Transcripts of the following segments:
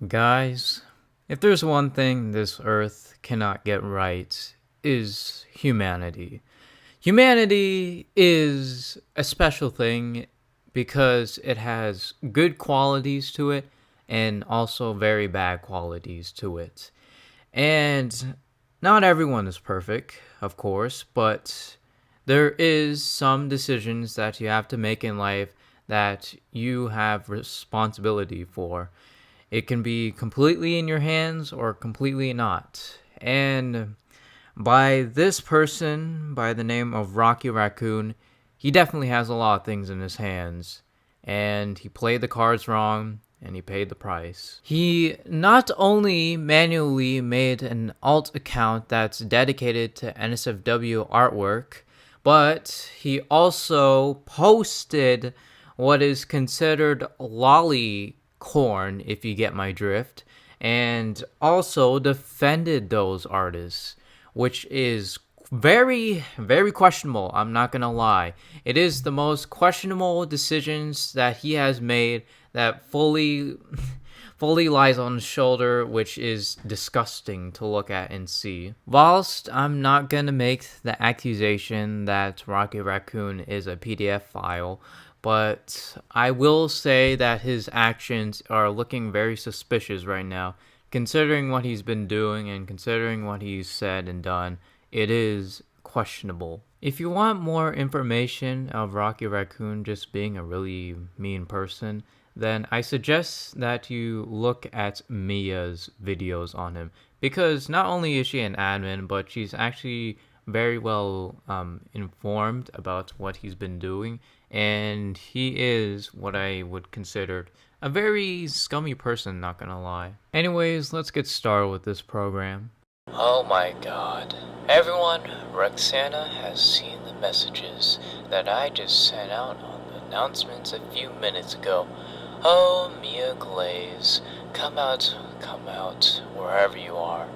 Guys, if there's one thing this earth cannot get right, is humanity. Humanity is a special thing because it has good qualities to it and also very bad qualities to it. And not everyone is perfect, of course, but there is some decisions that you have to make in life that you have responsibility for. It can be completely in your hands or completely not. And by this person, by the name of Rocky Rakoon, he definitely has a lot of things in his hands. And he played the cards wrong, and he paid the price. He not only manually made an alt account that's dedicated to NSFW artwork, but he also posted what is considered lolly corn, if you get my drift, and also defended those artists, which is very, very questionable. I'm not gonna lie. It is the most questionable decisions that he has made that fully lies on his shoulder, which is disgusting to look at and see. Whilst I'm not gonna make the accusation that Rocky Rakoon is a PDF file, but I will say that his actions are looking very suspicious right now. Considering what he's been doing and considering what he's said and done, it is questionable. If you want more information of Rocky Rakoon just being a really mean person, then I suggest that you look at Mia's videos on him. Because not only is she an admin, but she's actually very well informed about what he's been doing. And he is what I would consider a very scummy person, not gonna lie. Anyways, let's get started with this program. Oh my god. Everyone, Roxana has seen the messages that I just sent out on the announcements a few minutes ago. Oh, Mia Glaze, come out, wherever you are.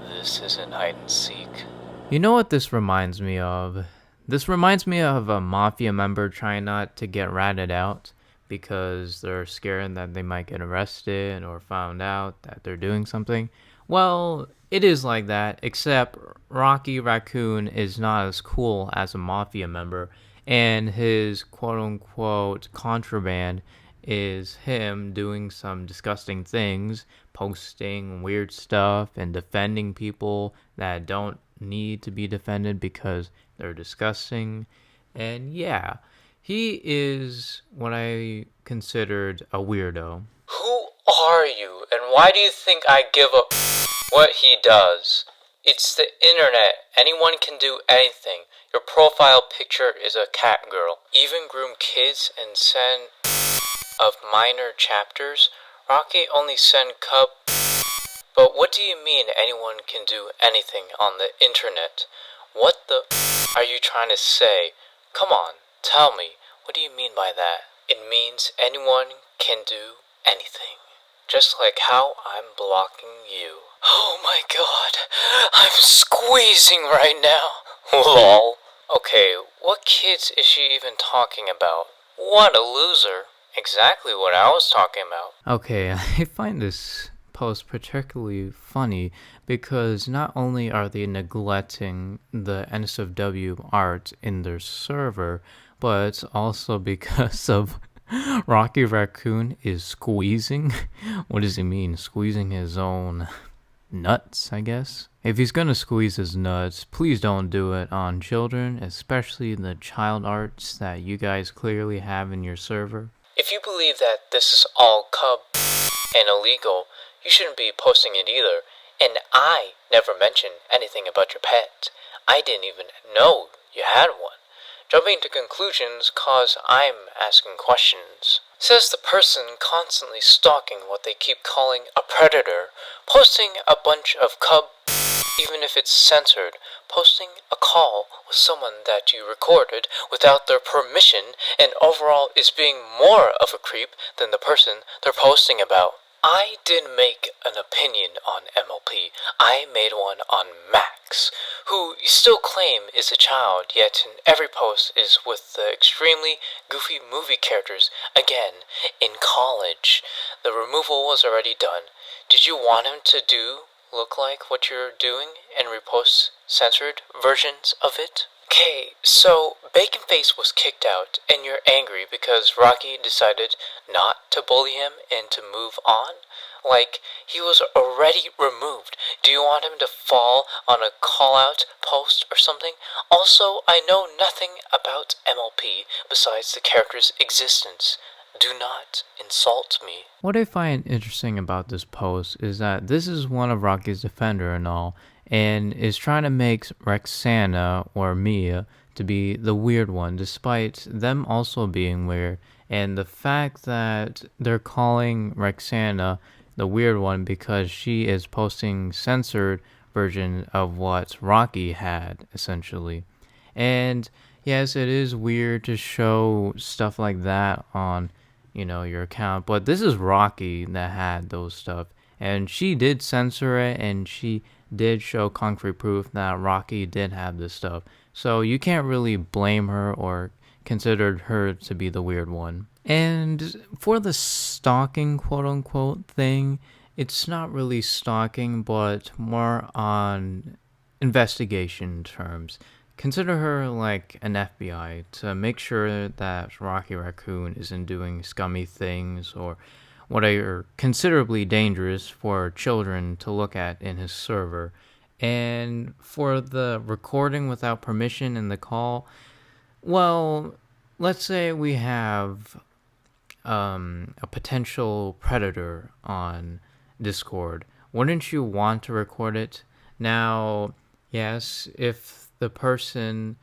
This isn't hide and seek. You know what this reminds me of? This reminds me of a mafia member trying not to get ratted out because they're scared that they might get arrested or found out that they're doing something. Well, it is like that, except Rocky Rakoon is not as cool as a mafia member, and his quote-unquote contraband is him doing some disgusting things, posting weird stuff, and defending people that don't need to be defended because they're disgusting. And yeah, he is what I considered a weirdo. Who are you, and why do you think I give a what he does? It's the internet. Anyone can do anything. Your profile picture is a cat girl. Even groom kids and send of minor chapters. Rocky only send cub. But what do you mean anyone can do anything on the internet? What the are you trying to say? Come on, tell me. What do you mean by that? It means anyone can do anything. Just like how I'm blocking you. Oh my god, I'm squeezing right now. Lol. Okay, what kids is she even talking about? What a loser. Exactly what I was talking about. Okay, I find this post particularly funny because not only are they neglecting the NSFW art in their server, but also because of Rocky Rakoon is squeezing. What does he mean? Squeezing his own nuts, I guess? If he's gonna squeeze his nuts, please don't do it on children, especially the child arts that you guys clearly have in your server. If you believe that this is all cub and illegal, you shouldn't be posting it either. And I never mentioned anything about your pet. I didn't even know you had one. Jumping to conclusions cause I'm asking questions. Says the person constantly stalking what they keep calling a predator, posting a bunch of cub, even if it's censored, posting a call with someone that you recorded without their permission, and overall is being more of a creep than the person they're posting about. I didn't make an opinion on MLP. I made one on Max, who you still claim is a child, yet in every post is with the extremely goofy movie characters, again, in college. The removal was already done. Did you want him to look like what you're doing and repost censored versions of it? Okay, so Baconface was kicked out, and you're angry because Rocky decided not to bully him and to move on? Like, he was already removed. Do you want him to fall on a call-out post or something? Also, I know nothing about MLP besides the character's existence. Do not insult me. What I find interesting about this post is that this is one of Rocky's defender and all, and is trying to make Roxana or Mia to be the weird one, despite them also being weird. And the fact that they're calling Roxana the weird one because she is posting censored version of what Rocky had, essentially. And yes, it is weird to show stuff like that on, your account, but this is Rocky that had those stuff. And she did censor it, and she did show concrete proof that Rocky did have this stuff. So you can't really blame her or consider her to be the weird one. And for the stalking, quote unquote, thing, it's not really stalking, but more on investigation terms. Consider her like an FBI to make sure that Rocky Rakoon isn't doing scummy things or what are considerably dangerous for children to look at in his server. And for the recording without permission in the call, well, let's say we have a potential predator on Discord. Wouldn't you want to record it? Now, yes, if the person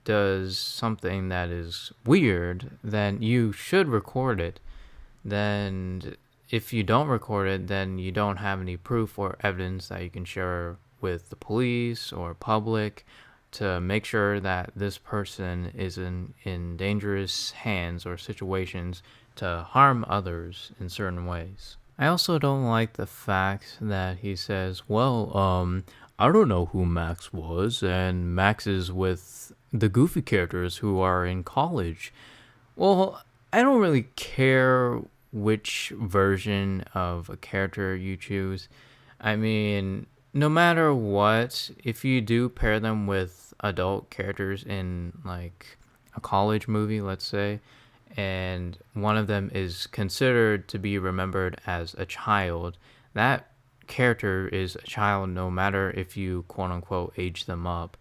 does something that is weird, then you should record it. Then, if you don't record it, then you don't have any proof or evidence that you can share with the police or public to make sure that this person isn't in dangerous hands or situations to harm others in certain ways. I also don't like the fact that he says, well, I don't know who Max was, and Max is with the goofy characters who are in college. Well, I don't really care which version of a character you choose. I mean, no matter what, if you do pair them with adult characters in like a college movie, let's say, and one of them is considered to be remembered as a child, that character is a child no matter if you quote unquote age them up.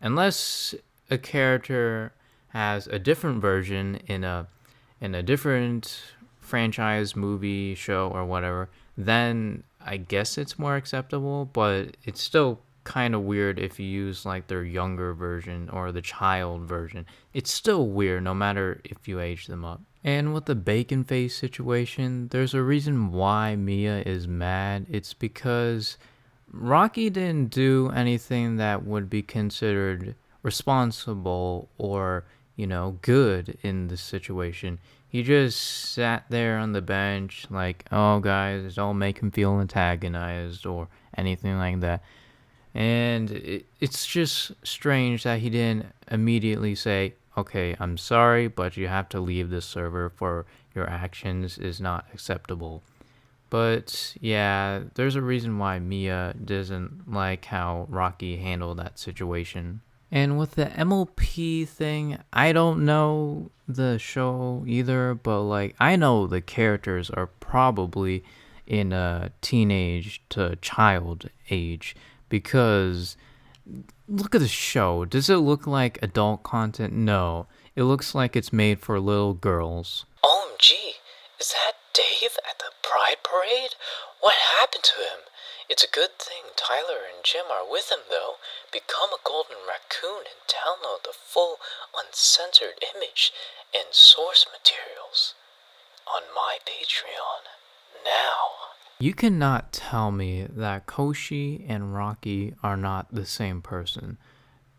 Unless a character has a different version in a different franchise, movie, show, or whatever, then I guess it's more acceptable, but it's still kind of weird if you use like their younger version or the child version. It's still weird no matter if you age them up. And with the bacon face situation, there's a reason why Mia is mad. It's because Rocky didn't do anything that would be considered responsible or, good in this situation. He just sat there on the bench like, oh guys, don't make him feel antagonized or anything like that. And it's just strange that he didn't immediately say, okay, I'm sorry, but you have to leave this server for your actions is not acceptable. But yeah, there's a reason why Mia doesn't like how Rocky handled that situation. And with the MLP thing, I don't know the show either, but like I know the characters are probably in a teenage to child age because look at the show. Does it look like adult content? No. It looks like it's made for little girls. OMG, is that Dave at the Pride Parade? What happened to him? It's a good thing Tyler and Jim are with him, though. Become a golden raccoon and download the full uncensored image and source materials on my Patreon now. You cannot tell me that Koshi and Rocky are not the same person.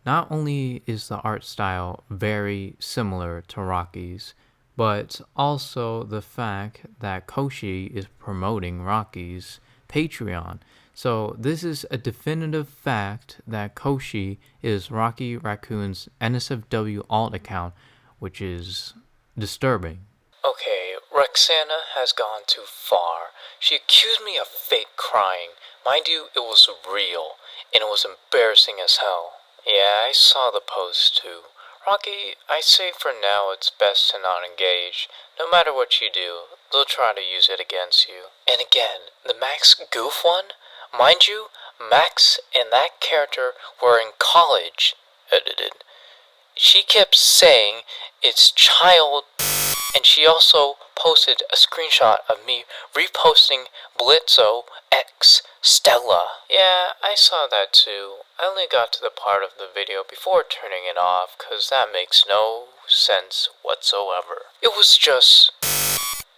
Not only is the art style very similar to Rocky's, but also the fact that Koshi is promoting Rocky's Patreon. So this is a definitive fact that Koshi is Rocky Rakoon's NSFW alt account, which is disturbing. Okay, Roxana has gone too far. She accused me of fake crying. Mind you, it was real, and it was embarrassing as hell. Yeah, I saw the post too. Rocky, I say for now it's best to not engage. No matter what you do, they'll try to use it against you. And again, the Max Goof one? Mind you, Max and that character were in college. Edited. She kept saying it's child, and she also posted a screenshot of me reposting Blitzo X Stella. Yeah, I saw that too. I only got to the part of the video before turning it off, cause that makes no sense whatsoever. It was just...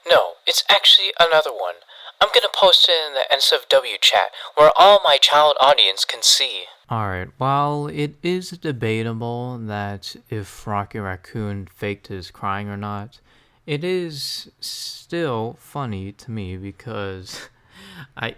No, it's actually another one. I'm gonna post it in the NSFW chat, where all my child audience can see. Alright, while it is debatable that if Rocky Rakoon faked his crying or not, it is still funny to me because I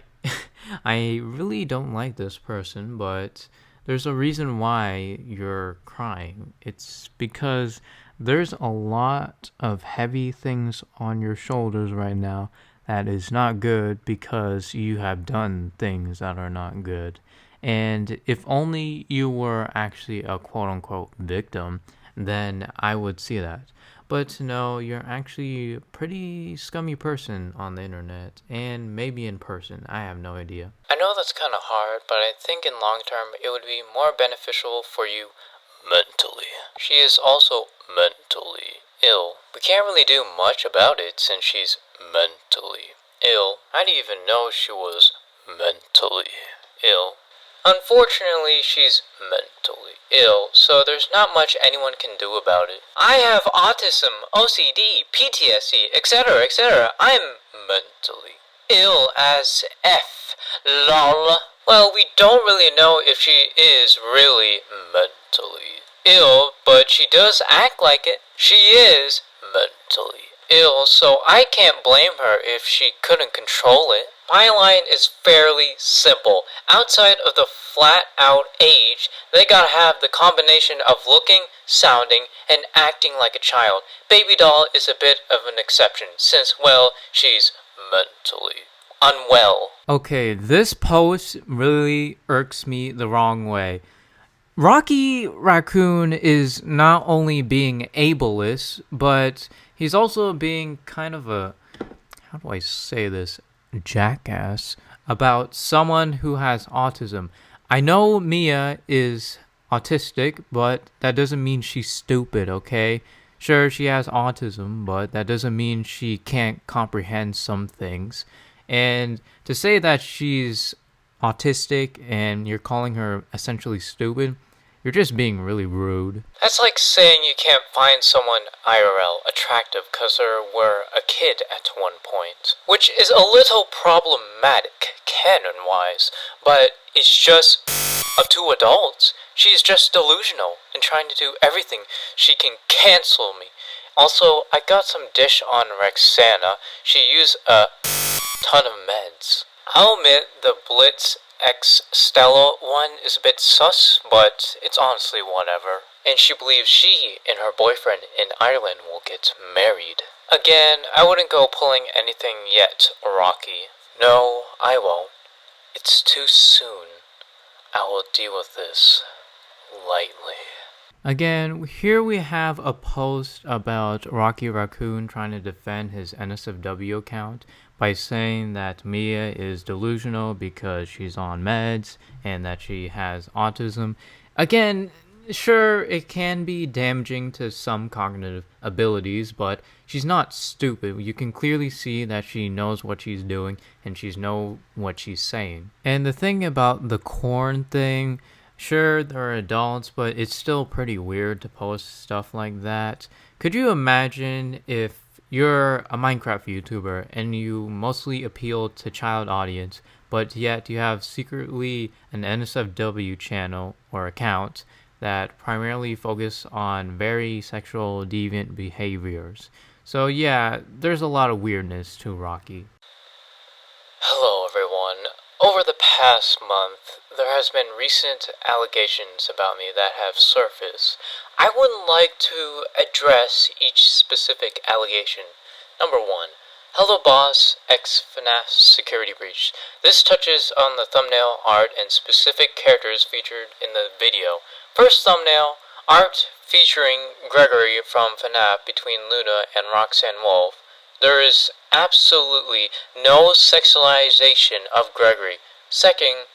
I really don't like this person, but there's a reason why you're crying. It's because there's a lot of heavy things on your shoulders right now that is not good because you have done things that are not good. And if only you were actually a quote unquote victim, then I would see that. But no, you're actually a pretty scummy person on the internet, and maybe in person. I have no idea. I know that's kind of hard, but I think in long term it would be more beneficial for you mentally. She is also mentally ill. We can't really do much about it since she's mentally ill. I didn't even know she was mentally ill. Unfortunately, she's mentally ill, so there's not much anyone can do about it. I have autism, OCD, PTSD, etc., etc. I'm mentally ill as F. Lol. Well, we don't really know if she is really mentally ill, but she does act like it. She is mentally ill, so I can't blame her if she couldn't control it. My line is fairly simple. Outside of the flat-out age, they gotta have the combination of looking, sounding, and acting like a child. Baby doll is a bit of an exception, since, well, she's mentally unwell. Okay, this post really irks me the wrong way. Rocky Rakoon is not only being ableist, but he's also being kind of a, how do I say this, jackass about someone who has autism. I know Mia is autistic, but that doesn't mean she's stupid, okay? Sure, she has autism, but that doesn't mean she can't comprehend some things. And to say that she's autistic and you're calling her essentially stupid, you're just being really rude. That's like saying you can't find someone IRL attractive because they were a kid at one point. Which is a little problematic, canon-wise, but it's just of two adults. She's just delusional and trying to do everything she can cancel me. Also, I got some dish on Roxana. She used a ton of meds. I'll admit the Blitz X Stella one is a bit sus, but it's honestly whatever. And she believes she and her boyfriend in Ireland will get married. Again, I wouldn't go pulling anything yet, Rocky. No, I won't. It's too soon. I will deal with this lightly. Again, here we have a post about Rocky Rakoon trying to defend his NSFW account by saying that Mia is delusional because she's on meds and that she has autism. Again, sure, it can be damaging to some cognitive abilities, but she's not stupid. You can clearly see that she knows what she's doing and she knows what she's saying. And the thing about the corn thing, sure, they're adults, but it's still pretty weird to post stuff like that. Could you imagine if you're a Minecraft YouTuber and you mostly appeal to child audience, but yet you have secretly an NSFW channel or account that primarily focus on very sexual deviant behaviors? So yeah, there's a lot of weirdness to Rocky. Hello everyone. Over the past month, there has been recent allegations about me that have surfaced. I wouldn't like to address each specific allegation. Number 1. Hello Boss X FNAF Security Breach. This touches on the thumbnail art and specific characters featured in the video. First thumbnail, art featuring Gregory from FNAF between Luna and Roxanne Wolf. There is absolutely no sexualization of Gregory. Second,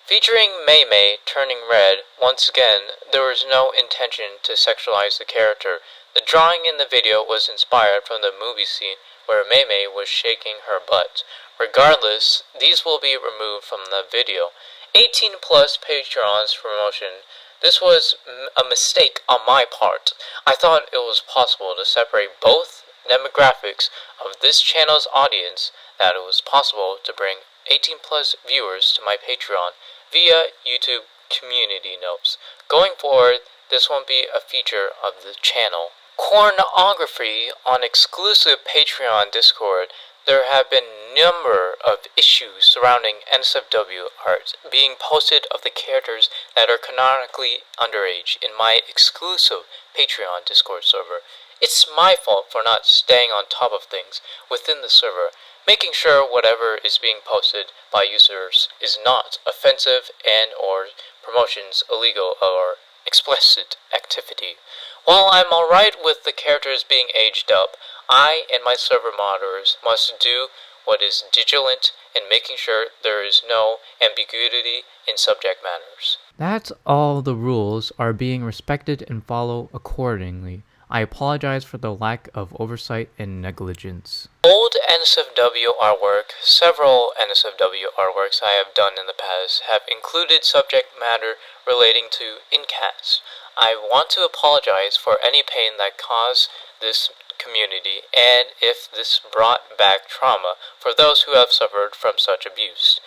featuring Mei Mei turning red, once again, there was no intention to sexualize the character. The drawing in the video was inspired from the movie scene where Mei Mei was shaking her butt. Regardless, these will be removed from the video. 18 plus Patreon's promotion. This was a mistake on my part. I thought it was possible to separate both demographics of this channel's audience, that it was possible to bring 18 plus viewers to my Patreon via YouTube community notes. Going forward, this won't be a feature of the channel. Pornography on exclusive Patreon Discord. There have been a number of issues surrounding NSFW art being posted of the characters that are canonically underage in my exclusive Patreon Discord server. It's my fault for not staying on top of things within the server, making sure whatever is being posted by users is not offensive and or promotions illegal or explicit activity. While I'm alright with the characters being aged up, I and my server monitors must do what is vigilant in making sure there is no ambiguity in subject matters. That's all the rules are being respected and followed accordingly. I apologize for the lack of oversight and negligence. Old NSFW artwork, several NSFW artworks I have done in the past have included subject matter relating to incast. I want to apologize for any pain that caused this community and if this brought back trauma for those who have suffered from such abuse.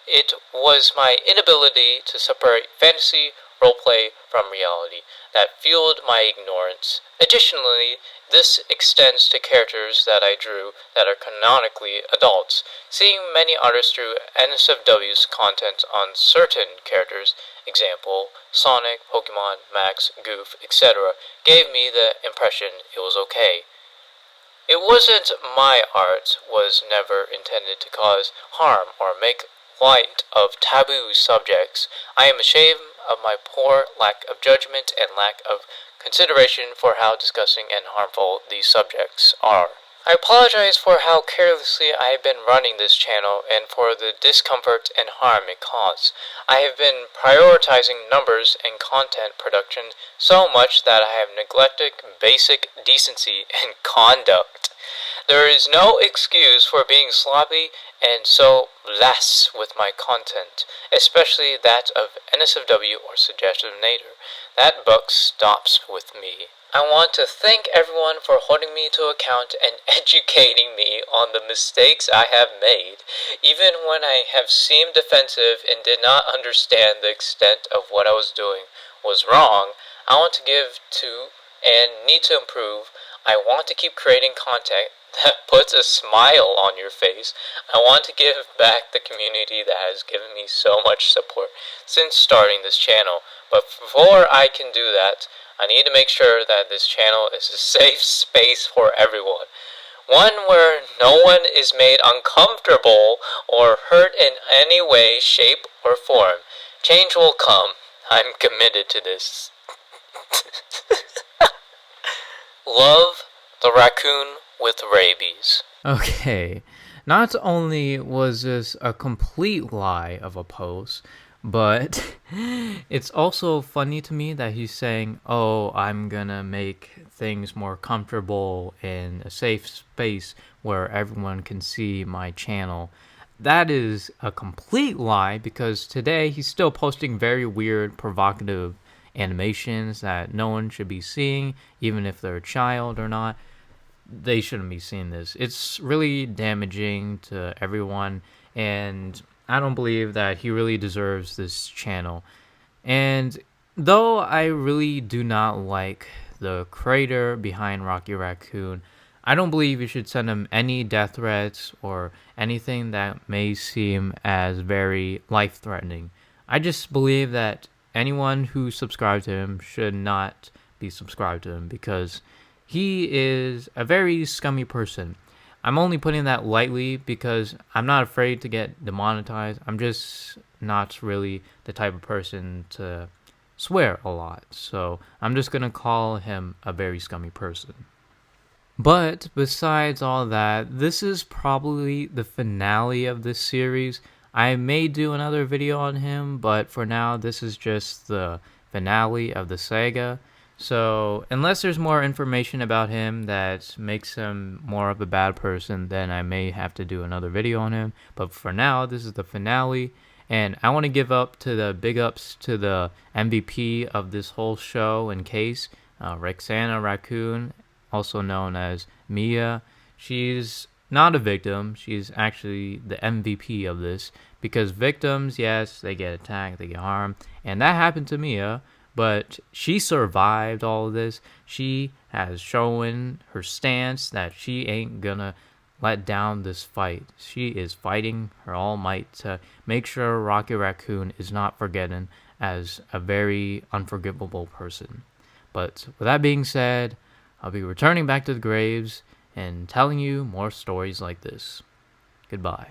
It was my inability to separate fantasy roleplay from reality that fueled my ignorance. Additionally, this extends to characters that I drew that are canonically adults. Seeing many artists drew NSFW's content on certain characters, example, Sonic, Pokemon, Max, Goof, etc., gave me the impression it was okay. It wasn't my art was never intended to cause harm or make light of taboo subjects. I am ashamed of my poor lack of judgment and lack of consideration for how disgusting and harmful these subjects are. I apologize for how carelessly I have been running this channel and for the discomfort and harm it caused. I have been prioritizing numbers and content production so much that I have neglected basic decency and conduct. There is no excuse for being sloppy and so lax with my content, especially that of NSFW or Suggestive Nader. That buck stops with me. I want to thank everyone for holding me to account and educating me on the mistakes I have made. Even when I have seemed defensive and did not understand the extent of what I was doing was wrong, I want to give to and need to improve. I want to keep creating content that puts a smile on your face. I want to give back the community that has given me so much support since starting this channel. But before I can do that, I need to make sure that this channel is a safe space for everyone. One where no one is made uncomfortable or hurt in any way, shape, or form. Change will come. I'm committed to this. Love, the raccoon with rabies. Okay, not only was this a complete lie of a post, but it's also funny to me that he's saying, oh, I'm gonna make things more comfortable in a safe space where everyone can see my channel. That is a complete lie because today he's still posting very weird, provocative animations that no one should be seeing, even if they're a child or not. They shouldn't be seeing this. It's really damaging to everyone, and I don't believe that he really deserves this channel. And though I really do not like the creator behind Rocky Rakoon, I don't believe you should send him any death threats or anything that may seem as very life-threatening. I just believe that anyone who subscribes to him should not be subscribed to him because he is a very scummy person. I'm only putting that lightly because I'm not afraid to get demonetized. I'm just not really the type of person to swear a lot. So I'm just going to call him a very scummy person. But besides all that, this is probably the finale of this series. I may do another video on him, but for now, this is just the finale of the saga. So, unless there's more information about him that makes him more of a bad person, then I may have to do another video on him. But for now, this is the finale. And I want to give up to the big ups to the MVP of this whole show and case, Rocky Rakoon, also known as Mia. She's not a victim. She's actually the MVP of this because victims, yes, they get attacked, they get harmed, and that happened to Mia, but she survived all of this. She has shown her stance that she ain't gonna let down this fight. She is fighting her all might to make sure Rocky Rakoon is not forgotten as a very unforgivable person. But with that being said, I'll be returning back to the graves and telling you more stories like this. Goodbye.